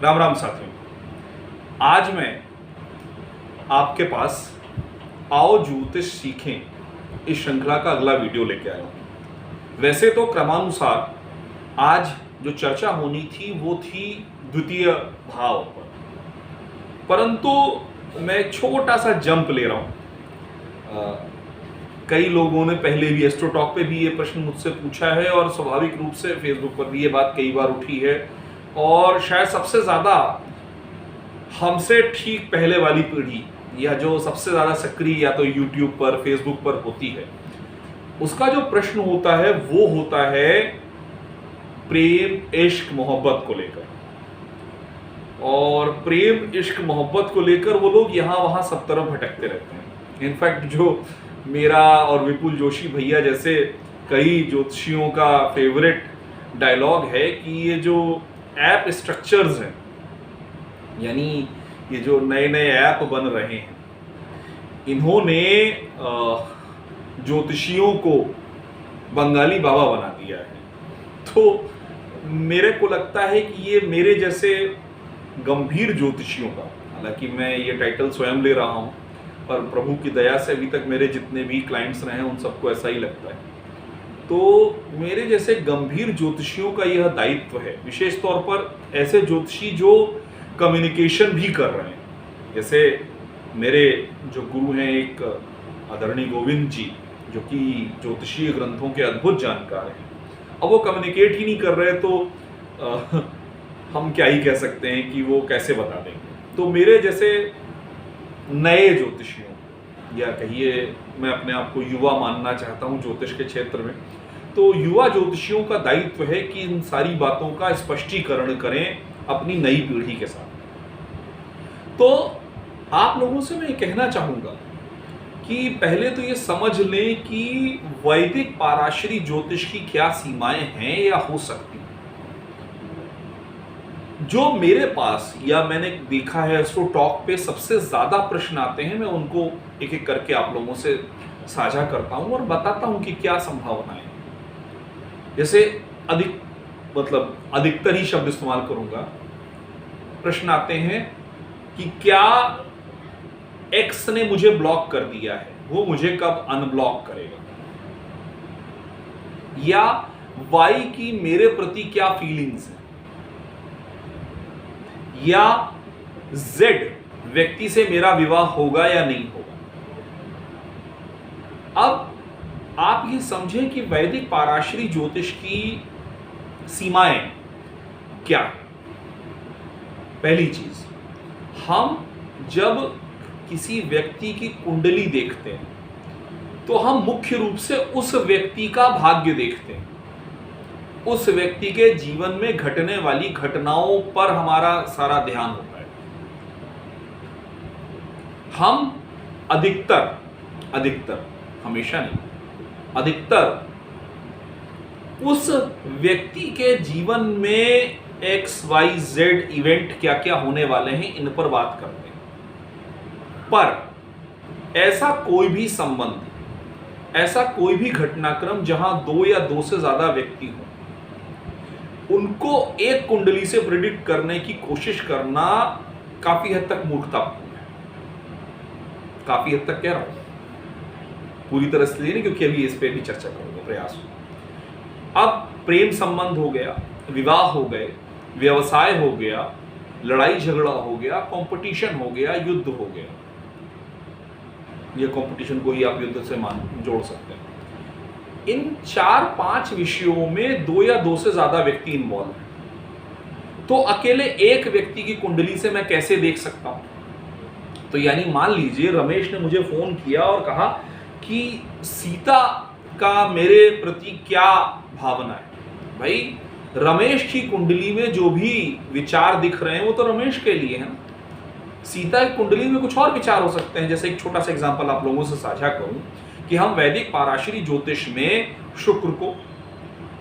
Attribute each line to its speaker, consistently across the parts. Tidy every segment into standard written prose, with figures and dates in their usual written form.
Speaker 1: राम राम साथियों, आज मैं आपके पास आओ ज्योतिष सीखें इस श्रृंखला का अगला वीडियो लेके आया हूं। वैसे तो क्रमानुसार आज जो चर्चा होनी थी वो थी द्वितीय भाव पर, परंतु मैं एक छोटा सा जंप ले रहा हूं। कई लोगों ने पहले भी एस्ट्रो टॉक पे भी ये प्रश्न मुझसे पूछा है और स्वाभाविक रूप से फेसबुक पर भी ये बात कई बार उठी है, और शायद सबसे ज्यादा हमसे ठीक पहले वाली पीढ़ी या जो सबसे ज्यादा सक्रिय या तो यूट्यूब पर फेसबुक पर होती है, उसका जो प्रश्न होता है वो होता है प्रेम इश्क मोहब्बत को लेकर। और प्रेम इश्क मोहब्बत को लेकर वो लोग यहाँ वहां सब तरफ भटकते रहते हैं। इनफैक्ट जो मेरा और विपुल जोशी भैया जैसे कई ज्योतिषियों का फेवरेट डायलॉग है कि ये जो ऐप स्ट्रक्चर्स हैं, यानी ये जो नए नए ऐप बन रहे हैं, इन्होंने ज्योतिषियों को बंगाली बाबा बना दिया है। तो मेरे को लगता है कि ये मेरे जैसे गंभीर ज्योतिषियों का, हालांकि मैं ये टाइटल स्वयं ले रहा हूँ, पर प्रभु की दया से अभी तक मेरे जितने भी क्लाइंट्स रहे हैं उन सबको ऐसा ही लगता है। तो मेरे जैसे गंभीर ज्योतिषियों का यह दायित्व है, विशेष तौर पर ऐसे ज्योतिषी जो कम्युनिकेशन भी कर रहे हैं। जैसे मेरे जो गुरु हैं एक आदरणीय गोविंद जी, जो कि ज्योतिषीय ग्रंथों के अद्भुत जानकार हैं, अब वो कम्युनिकेट ही नहीं कर रहे तो हम क्या ही कह सकते हैं कि वो कैसे बता देंगे। तो मेरे जैसे नए ज्योतिषियों, या कहिए मैं अपने आप को युवा मानना चाहता हूं ज्योतिष के क्षेत्र में, तो युवा ज्योतिषियों का दायित्व है कि इन सारी बातों का स्पष्टीकरण करें अपनी नई पीढ़ी के साथ। तो आप लोगों से मैं ये कहना चाहूंगा कि पहले तो ये समझ लें कि वैदिक पाराशरी ज्योतिष की क्या सीमाएं हैं या हो सकती हैं। जो मेरे पास या मैंने देखा है एस्ट्रो टॉक पे सबसे ज्यादा प्रश्न आते हैं, मैं उनको एक एक करके आप लोगों से साझा करता हूं और बताता हूं कि क्या संभावनाएं। जैसे अधिकतर ही शब्द इस्तेमाल करूंगा। प्रश्न आते हैं कि क्या एक्स ने मुझे ब्लॉक कर दिया है, वो मुझे कब अनब्लॉक करेगा, या वाई की मेरे प्रति क्या फीलिंग्स है, या जेड व्यक्ति से मेरा विवाह होगा या नहीं होगा। अब आप ये समझें कि वैदिक पाराशरी ज्योतिष की सीमाएं क्या है। पहली चीज, हम जब किसी व्यक्ति की कुंडली देखते हैं तो हम मुख्य रूप से उस व्यक्ति का भाग्य देखते हैं, उस व्यक्ति के जीवन में घटने वाली घटनाओं पर हमारा सारा ध्यान होता है। हम अधिकतर हमेशा नहीं, अधिकतर उस व्यक्ति के जीवन में XYZ इवेंट क्या क्या होने वाले हैं इन पर बात करते हैं। पर ऐसा कोई भी संबंध, ऐसा कोई भी घटनाक्रम जहां दो या दो से ज्यादा व्यक्ति हो, उनको एक कुंडली से प्रेडिक्ट करने की कोशिश करना काफी हद तक मूर्खतापूर्ण है। काफी हद तक कह रहा हूं, पूरी तरह से नहीं, क्योंकि अभी इस पे भी चर्चा करूंगा, प्रयास हो। अब प्रेम संबंध हो गया, विवाह हो गए, व्यवसाय हो गया, लड़ाई झगड़ा हो गया, कंपटीशन हो गया, युद्ध हो गया। ये कंपटीशन को ही आप युद्ध से जोड़ सकते हैं। इन 4-5 विषयों में दो या दो से ज्यादा व्यक्ति इन्वॉल्व हैं। तो अकेले एक व्यक्ति की कुंडली से मैं कैसे देख सकता हूं? तो यानी मान लीजिए रमेश ने मुझे फोन किया और कहा कि सीता का मेरे प्रति क्या भावना है। भाई, रमेश की कुंडली में जो भी विचार दिख रहे हैं वो तो रमेश के लिए है ना। सीता की कुंडली में कुछ और विचार हो सकते हैं। जैसे एक छोटा सा एग्जांपल आप लोगों से साझा करूं कि हम वैदिक पाराशरी ज्योतिष में शुक्र को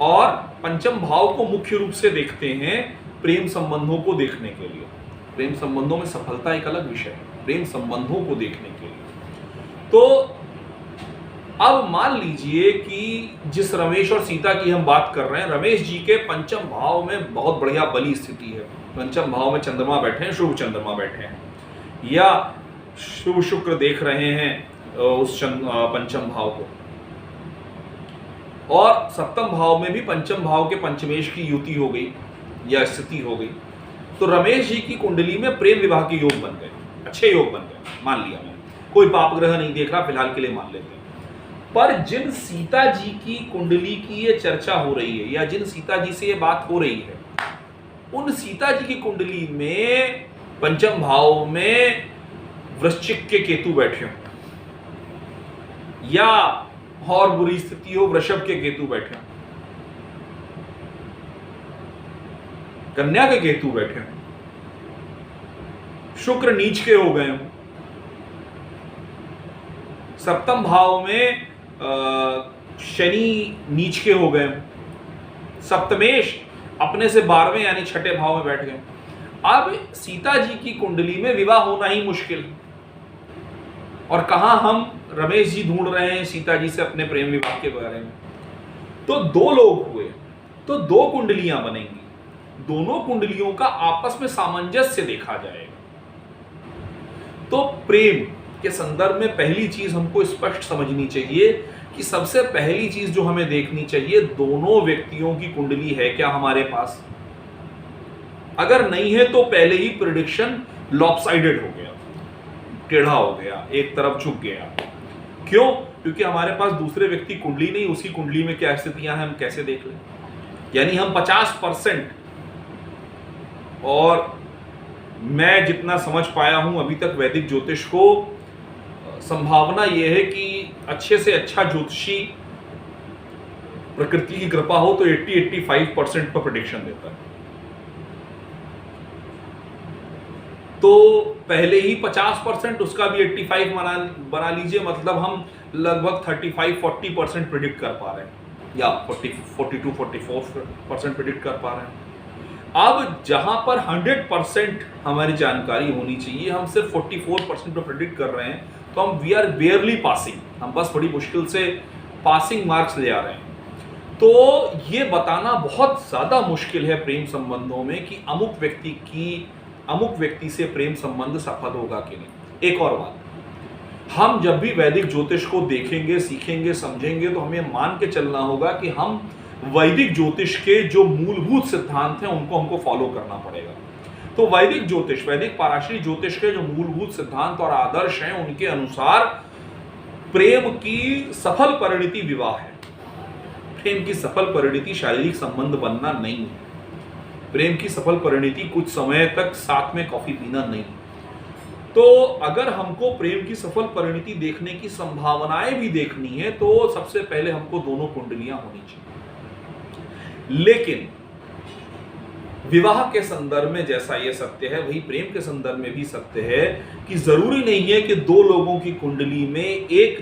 Speaker 1: और पंचम भाव को मुख्य रूप से देखते हैं प्रेम संबंधों को देखने के लिए। प्रेम संबंधों में सफलता एक अलग विषय है, प्रेम संबंधों को देखने के लिए। तो अब मान लीजिए कि जिस रमेश और सीता की हम बात कर रहे हैं, रमेश जी के पंचम भाव में बहुत बढ़िया बली स्थिति है। पंचम भाव में चंद्रमा बैठे हैं, शुभ चंद्रमा बैठे हैं, या शुभ शुक्र देख रहे हैं उस पंचम भाव को, और सप्तम भाव में भी पंचम भाव के पंचमेश की युति हो गई या स्थिति हो गई, तो रमेश जी की कुंडली में प्रेम विवाह के योग बन गए, अच्छे योग बन गए, मान लिया मैंने, कोई पाप ग्रह नहीं देख रहा, फिलहाल के लिए मान लेते हैं। पर जिन सीता जी की कुंडली की ये चर्चा हो रही है, या जिन सीता जी से ये बात हो रही है, उन सीता जी की कुंडली में पंचम भाव में वृश्चिक के केतु बैठे हो, या और बुरी स्थिति हो वृषभ के केतु बैठे हो, कन्या के केतु बैठे हो, शुक्र नीच के हो गए हो, सप्तम भाव में शनि नीच के हो गए, सप्तमेश अपने से 12वें यानी छठे भाव में बैठ गए। अब सीता जी की कुंडली में विवाह होना ही मुश्किल, और कहां हम रमेश जी ढूंढ रहे हैं सीता जी से अपने प्रेम विवाह के बारे में। तो दो लोग हुए तो दो कुंडलियां बनेंगी, दोनों कुंडलियों का आपस में सामंजस्य देखा जाएगा। तो प्रेम के संदर्भ में पहली चीज हमको स्पष्ट समझनी चाहिए कि सबसे पहली चीज जो हमें देखनी चाहिए, दोनों व्यक्तियों की कुंडली है क्या हमारे पास। अगर नहीं है तो पहले ही प्रेडिक्शन लॉपसाइडेड हो गया, टेढ़ा हो गया, एक तरफ झुक गया। क्यों? क्योंकि हमारे पास दूसरे व्यक्ति कुंडली नहीं, उसी कुंडली में क्या स्थितियां हैं हम कैसे देख लें। यानी हम 50%, और मैं जितना समझ पाया हूं अभी तक वैदिक ज्योतिष को, संभावना यह है कि अच्छे से अच्छा ज्योतिषी प्रकृति की कृपा हो तो 80-85% पर प्रेडिक्शन देता है। तो पहले ही 50%, उसका भी 85 बना लीजिए, मतलब हम लगभग 35-40% प्रेडिक्ट कर पा रहे हैं, या 42-44% प्रेडिक्ट कर पा रहे हैं। अब जहां पर 100% हमारी जानकारी होनी चाहिए, हम सिर्फ 44% पर प्रेडिक्ट कर रहे हैं, तो हम वी आर बेयरली पासिंग, हम बस बड़ी मुश्किल से पासिंग मार्क्स ले आ रहे हैं। तो ये बताना बहुत ज्यादा मुश्किल है प्रेम संबंधों में कि अमुक व्यक्ति से प्रेम संबंध सफल होगा कि नहीं। एक और बात, हम जब भी वैदिक ज्योतिष को देखेंगे, सीखेंगे, समझेंगे, तो हमें मान के चलना होगा कि हम वैदिक ज्योतिष के जो मूलभूत सिद्धांत हैं उनको हमको फॉलो करना पड़ेगा। तो वैदिक ज्योतिष, वैदिक पाराशरी ज्योतिष के जो मूलभूत सिद्धांत और आदर्श हैं, उनके अनुसार प्रेम की सफल परिणति विवाह है। प्रेम की सफल परिणति शारीरिक संबंध बनना नहीं है। प्रेम की सफल परिणति कुछ समय तक साथ में कॉफी पीना नहीं। तो अगर हमको प्रेम की सफल परिणति देखने की संभावनाएं भी देखनी है, तो सबसे पहले हमको दोनों कुंडलियां होनी चाहिए। लेकिन विवाह के संदर्भ में जैसा यह सत्य है, वही प्रेम के संदर्भ में भी सत्य है कि जरूरी नहीं है कि दो लोगों की कुंडली में एक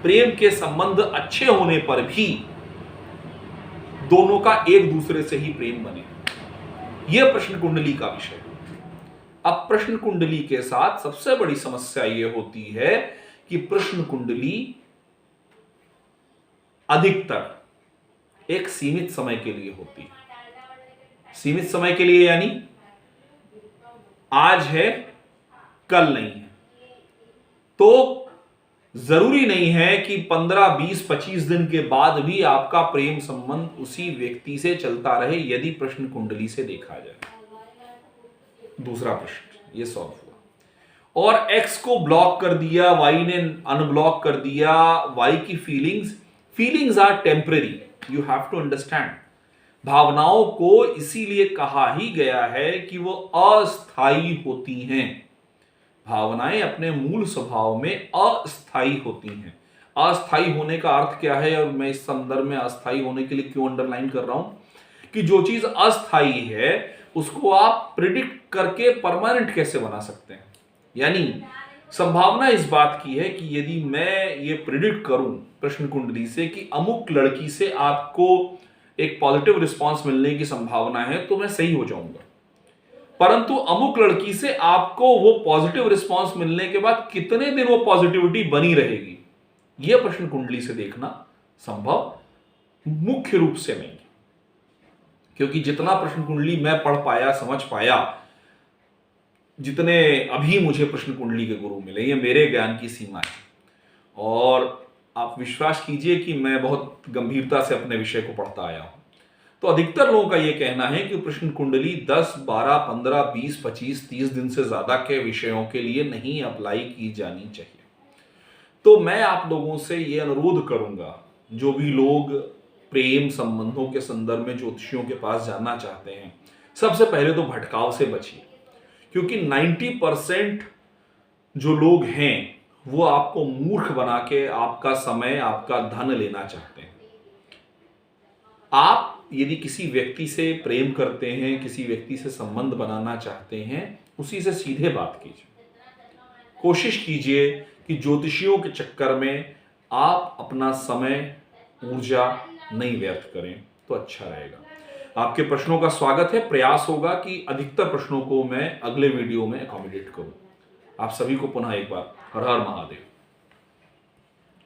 Speaker 1: प्रेम के संबंध अच्छे होने पर भी दोनों का एक दूसरे से ही प्रेम बने। यह प्रश्न कुंडली का विषय है। अब प्रश्न कुंडली के साथ सबसे बड़ी समस्या यह होती है कि प्रश्न कुंडली अधिकतर एक सीमित समय के लिए होती है। सीमित समय के लिए यानी आज है, कल नहीं है। तो जरूरी नहीं है कि 15, 20, 25 दिन के बाद भी आपका प्रेम संबंध उसी व्यक्ति से चलता रहे, यदि प्रश्न कुंडली से देखा जाए। दूसरा प्रश्न ये सॉल्व हुआ, और एक्स को ब्लॉक कर दिया, वाई ने अनब्लॉक कर दिया। वाई की feelings are temporary, you have to understand. भावनाओं को इसीलिए कहा ही गया है कि वो अस्थायी होती हैं। भावनाएं अपने मूल स्वभाव में अस्थायी होती हैं। अस्थायी होने का अर्थ क्या है, और मैं इस संदर्भ में अस्थायी होने के लिए क्यों अंडरलाइन कर रहा हूं, कि जो चीज अस्थायी है उसको आप प्रिडिक्ट करके परमानेंट कैसे बना सकते हैं। यानी संभावना इस बात की है कि यदि मैं ये प्रिडिक्ट करूं प्रश्न कुंडली से कि अमुक लड़की से आपको एक पॉजिटिव रिस्पांस मिलने की संभावना है, तो मैं सही हो जाऊंगा। परंतु अमुक लड़की से आपको वो पॉजिटिव रिस्पांस मिलने के बाद कितने दिन वो पॉजिटिविटी बनी रहेगी, यह प्रश्न कुंडली से देखना संभव मुख्य रूप से नहीं, क्योंकि जितना प्रश्न कुंडली मैं पढ़ पाया, समझ पाया, जितने अभी मुझे प्रश्न कुंडली के गुरु मिले, ये मेरे ज्ञान की सीमा है। और आप विश्वास कीजिए कि मैं बहुत गंभीरता से अपने विषय को पढ़ता आया हूं। तो अधिकतर लोगों का यह कहना है कि प्रश्न कुंडली 10, 12, 15, 20, 25, 30 दिन से ज्यादा के विषयों के लिए नहीं अप्लाई की जानी चाहिए। तो मैं आप लोगों से यह अनुरोध करूंगा, जो भी लोग प्रेम संबंधों के संदर्भ में ज्योतिषियों के पास जाना चाहते हैं, सबसे पहले तो भटकाव से बचिए, क्योंकि 90% जो लोग हैं वो आपको मूर्ख बना के आपका समय, आपका धन लेना चाहते हैं। आप यदि किसी व्यक्ति से प्रेम करते हैं, किसी व्यक्ति से संबंध बनाना चाहते हैं, उसी से सीधे बात कीजिए। कोशिश कीजिए कि ज्योतिषियों के चक्कर में आप अपना समय, ऊर्जा नहीं व्यर्थ करें, तो अच्छा रहेगा। आपके प्रश्नों का स्वागत है। प्रयास होगा कि अधिकतर प्रश्नों को मैं अगले वीडियो में अकोमोडेट करूं। आप सभी को पुनः एक बार हर हर महादेव।